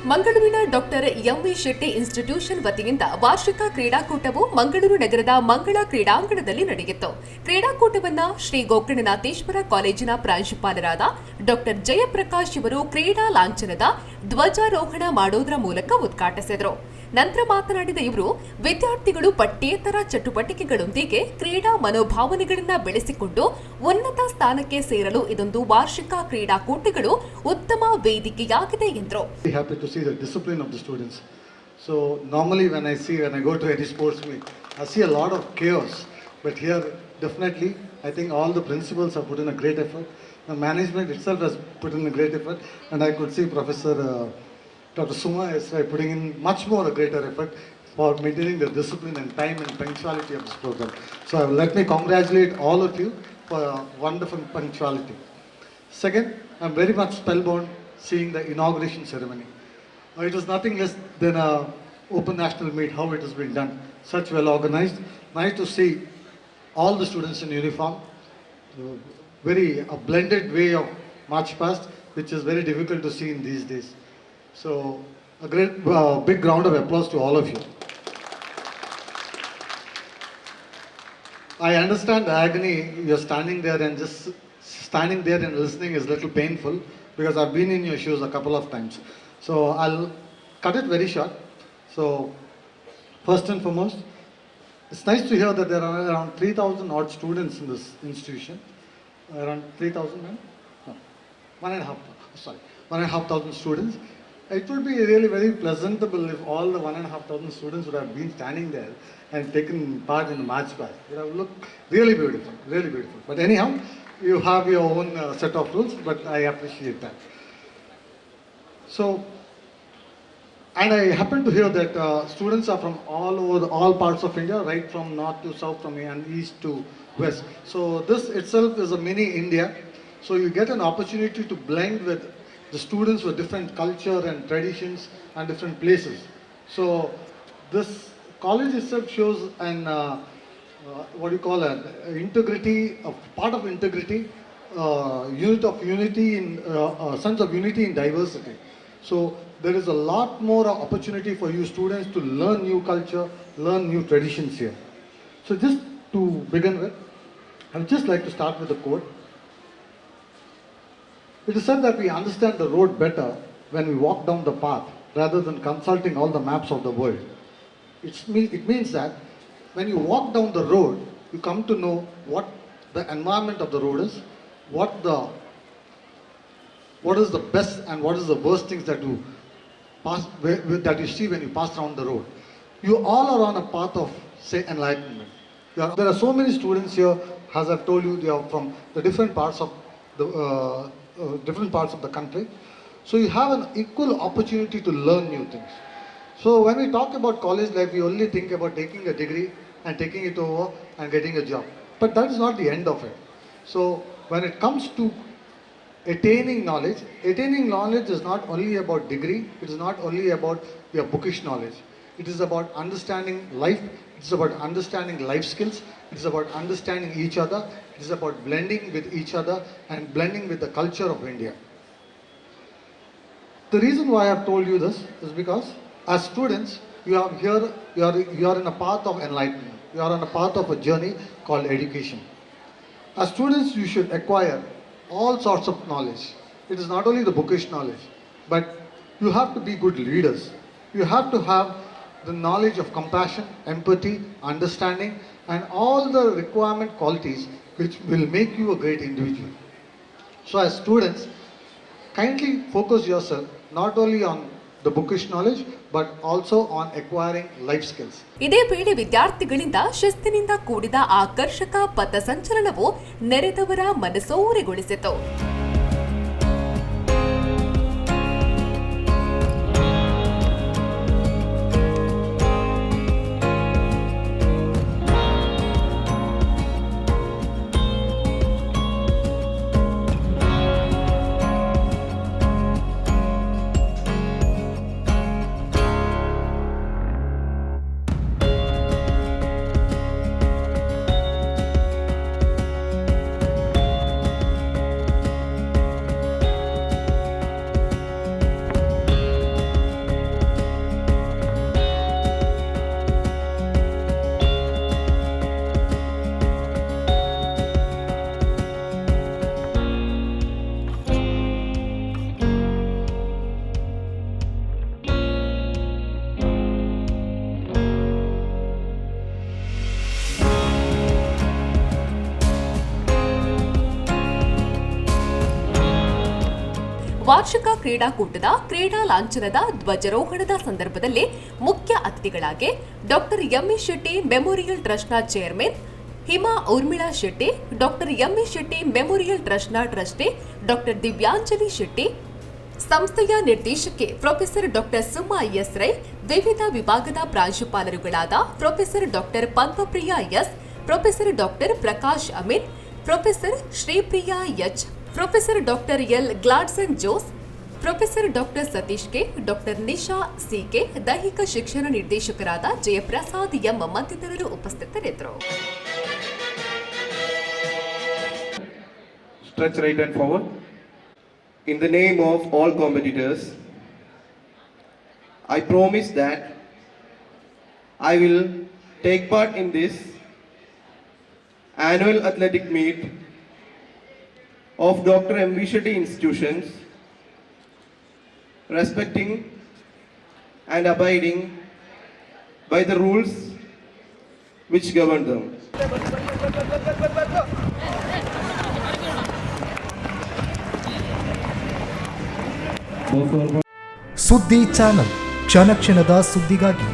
ಮಂಗಳೂರಿನ doctor MV Shetty institution ವತಿಯಿಂದ ವಾರ್ಷಿಕ ಕ್ರೀಡಾಕೂಟವು ಮಂಗಳೂರು ನಗರದ ಮಂಗಳ ಕ್ರೀಡಾಂಗಣದಲ್ಲಿ ನಡೆಯಿತು. ಕ್ರೀಡಾಕೂಟವನ್ನು ಶ್ರೀ ಗೋಕರ್ಣನಾಥೇಶ್ವರ ಕಾಲೇಜಿನ ಪ್ರಾಂಶುಪಾಲರಾದ ಡಾಕ್ಟರ್ ಜಯಪ್ರಕಾಶ್ ಇವರು ಕ್ರೀಡಾ ಲಾಂಛನದ ಧ್ವಜಾರೋಹಣ ಮಾಡೋದರ ಮೂಲಕ ಉದ್ಘಾಟಿಸಿದರು. ನಂತರ ಮಾತನಾಡಿದ ಇವರು, ವಿದ್ಯಾರ್ಥಿಗಳು ಪಠ್ಯೇತರ ಚಟುವಟಿಕೆಗಳೊಂದಿಗೆ ಕ್ರೀಡಾ ಮನೋಭಾವನೆಗಳನ್ನು ಬೆಳೆಸಿಕೊಂಡು ಉನ್ನತ ಸ್ಥಾನಕ್ಕೆ ಸೇರಲು ಇದೊಂದು ವಾರ್ಷಿಕ ಕ್ರೀಡಾಕೂಟಗಳು ಉತ್ತಮ ವೇದಿಕೆಯಾಗಿದೆ ಎಂದರು. So normally when I go to any sports meet, I see a lot of chaos, but here definitely I think all the principals have put in a great effort. The management itself has put in a great effort, and I could see Professor Dr. Suma is putting in much more a greater effort for maintaining the discipline and time and punctuality of this program. So let me congratulate all of you for a wonderful punctuality. Second, I'm very much spellbound seeing the inauguration ceremony. It was nothing less than a open national meet, how it has been done. Such well organized. Nice to see all the students in uniform. A blended way of march past, which is very difficult to see in these days. So a great big round of applause to all of you. I understand the agony. You're standing there and just standing there and listening is a little painful, because I've been in your shoes a couple of times. So I'll cut it very short. So first and foremost, it's nice to hear that there are around 3,000 odd students in this institution. Around 3,000, no? 1,500 students. It would be really very pleasantable if all the 1,500 students would have been standing there and taken part in the march past. It would have looked really beautiful, really beautiful. But anyhow, you have your own set of rules, but I appreciate that. So, and I happen to hear that students are from all parts of India, right from north to south, from east to west. So this itself is a mini India. So you get an opportunity to blend with the students with different culture and traditions and different places. So this college itself shows an integrity, part of integrity, sense of unity in diversity. So there is a lot more opportunity for you students to learn new culture, learn new traditions here. So just to begin with, I would just like to start with a quote. It is said that we understand the road better when we walk down the path rather than consulting all the maps of the world. It means that when you walk down the road, you come to know what the environment of the road is, what is the best and what is the worst things that you see when you pass around the road. You all are on a path of, say, enlightenment. There are so many students here, as I've told you, they are from the different parts of the country. So you have an equal opportunity to learn new things. So when we talk about college life, we only think about taking a degree and taking it over and getting a job. But that is not the end of it. So when it comes to attaining knowledge is not only about degree, it is not only about your bookish knowledge. It is about understanding life, it is about understanding life skills, it is about understanding each other, it is about blending with each other and blending with the culture of India. The reason why I have told you this is because as students, you are in a path of enlightenment. You are on a path of a journey called education. As students, you should acquire all sorts of knowledge. It is not only the bookish knowledge, but you have to be good leaders. You have to have the knowledge of compassion, empathy, understanding, and all the requirement qualities which will make you a great individual. So as students, kindly focus yourself not only on the bookish knowledge but also on acquiring life skills. ಇದೇ ವೇಳೆ ವಿದ್ಯಾರ್ಥಿಗಳಿಂದ ಶಿಸ್ತಿನಿಂದ ಕೂಡಿದ ಆಕರ್ಷಕ ಪಥಸಂಚಲನವು ನೆರೆದವರ ಮನಸೂರೆಗೊಳಿಸಿತು. ವಾರ್ಷಿಕ ಕ್ರೀಡಾಕೂಟದ ಕ್ರೀಡಾ ಲಾಂಛನದ ಧ್ವಜಾರೋಹಣದ ಸಂದರ್ಭದಲ್ಲಿ ಮುಖ್ಯ ಅತಿಥಿಗಳಾಗಿ ಡಾಕ್ಟರ್ ಎಂಇ ಶೆಟ್ಟಿ ಮೆಮೋರಿಯಲ್ ಟ್ರಸ್ಟ್ನ chairman Hima Urmila Shetty, doctor ME Shetty memorial ಟ್ರಸ್ಟ್ನ ಟ್ರಸ್ಟಿ ಡಾಕ್ಟರ್ ದಿವ್ಯಾಂಜಲಿ ಶೆಟ್ಟಿ, ಸಂಸ್ಥೆಯ ನಿರ್ದೇಶಕಿ professor doctor Suma S Rai, ವಿವಿಧ ವಿಭಾಗದ ಪ್ರಾಂಶುಪಾಲರುಗಳಾದ professor doctor Padmapriya S, professor doctor Prakash Amin, professor Shripriya H, professor doctor L Gladson Jose, professor doctor Satish K, doctor Nisha CK, ದೈಹಿಕ ಶಿಕ್ಷಣ ನಿರ್ದೇಶಕರಾದ ಜಯಪ್ರಸಾದ್ ಎಂ ಮತ್ತಿತರರು ಉಪಸ್ಥಿತರಿದ್ದರು. Stretch right and forward. In the name of all competitors, I promise that I will take part in this annual athletic meet of Dr. M.V. Shetty institutions, respecting and abiding by the rules which govern them. ಸುದ್ದಿ channel ಕ್ಷಣ ಕ್ಷಣದ ಸುದ್ದಿಗಾಗಿ